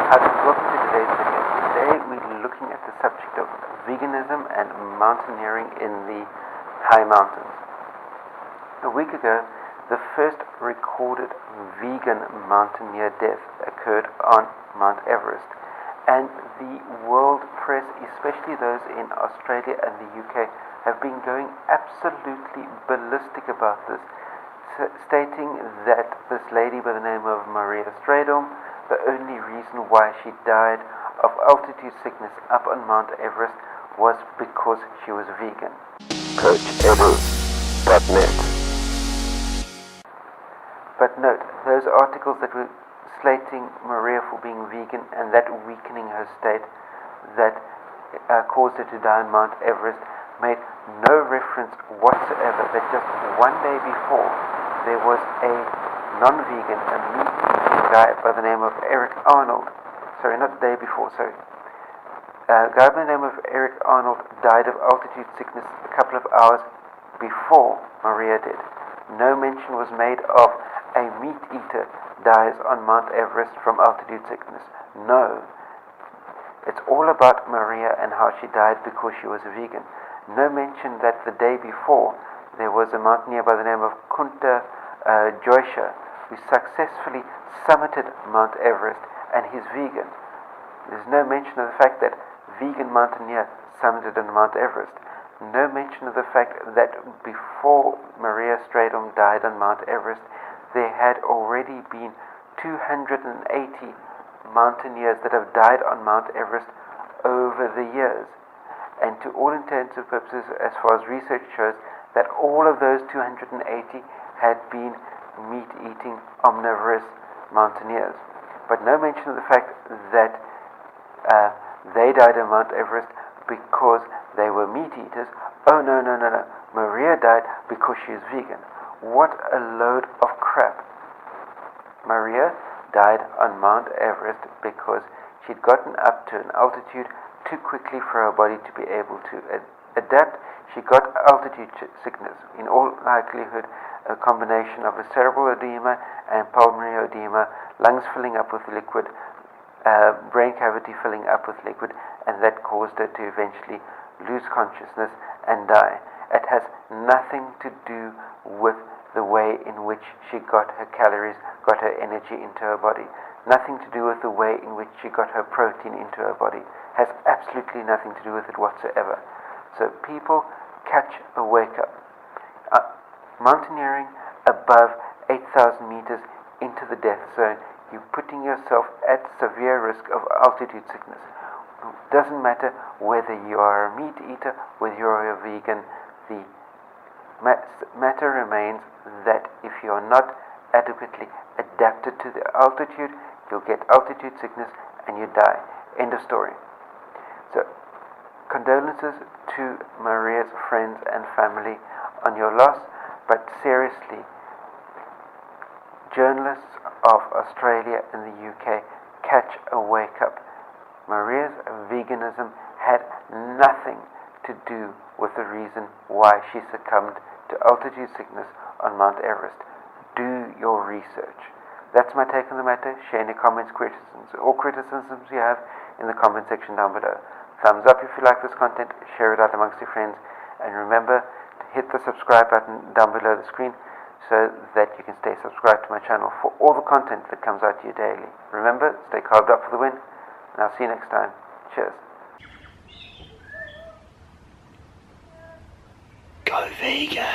Welcome to today's video. Today we're looking at the subject of veganism and mountaineering in the high mountains. A week ago, the first recorded vegan mountaineer death occurred on Mount Everest, and the world press, especially those in Australia and the UK, have been going absolutely ballistic about this, stating that this lady by the name of Maria Stradom, the only reason why she died of altitude sickness up on Mount Everest was because she was vegan. CoachEdu.net. But note, those articles that were slating Maria for being vegan and that weakening her state that caused her to die on Mount Everest made no reference whatsoever that just one day before there was a non-vegan, a meat-eating guy by the name of Eric Arnold. Sorry, not the day before, sorry. A guy by the name of Eric Arnold died of altitude sickness a couple of hours before Maria did. No mention was made of a meat-eater dies on Mount Everest from altitude sickness. No. It's all about Maria and how she died because she was a vegan. No mention that the day before there was a mountaineer by the name of Kunta Joysha who successfully summited Mount Everest and he's vegan. There's no mention of the fact that vegan mountaineer summited on Mount Everest. No mention of the fact that before Maria Stradom died on Mount Everest, there had already been 280 mountaineers that have died on Mount Everest over the years. And to all intents and purposes, as far as research shows, that all of those 280 had been meat-eating, omnivorous mountaineers. But no mention of the fact that they died on Mount Everest because they were meat-eaters. Oh, no. Maria died because she's vegan. What a load of crap. Maria died on Mount Everest because she'd gotten up to an altitude too quickly for her body to be able to adapt. She got altitude sickness, in all likelihood a combination of a cerebral edema and pulmonary edema, lungs filling up with liquid, brain cavity filling up with liquid, and that caused her to eventually lose consciousness and die. It has nothing to do with the way in which she got her calories, got her energy into her body. Nothing to do with the way in which she got her protein into her body. Has absolutely nothing to do with it whatsoever. So people, catch a wake up. Mountaineering above 8,000 meters into the death zone, you're putting yourself at severe risk of altitude sickness. It doesn't matter whether you are a meat eater, whether you're a vegan, the matter remains that if you're not adequately adapted to the altitude, you'll get altitude sickness and you die. End of story. So, condolences to Maria's friends and family on your loss, but seriously, journalists of Australia and the UK, catch a wake up. Maria's veganism had nothing to do with the reason why she succumbed to altitude sickness on Mount Everest. Do your research. That's my take on the matter. Share any comments, criticisms you have in the comment section down below. Thumbs up if you like this content, share it out amongst your friends, and remember to hit the subscribe button down below the screen so that you can stay subscribed to my channel for all the content that comes out to you daily. Remember, stay carved up for the win, and I'll see you next time. Cheers. Go vegan!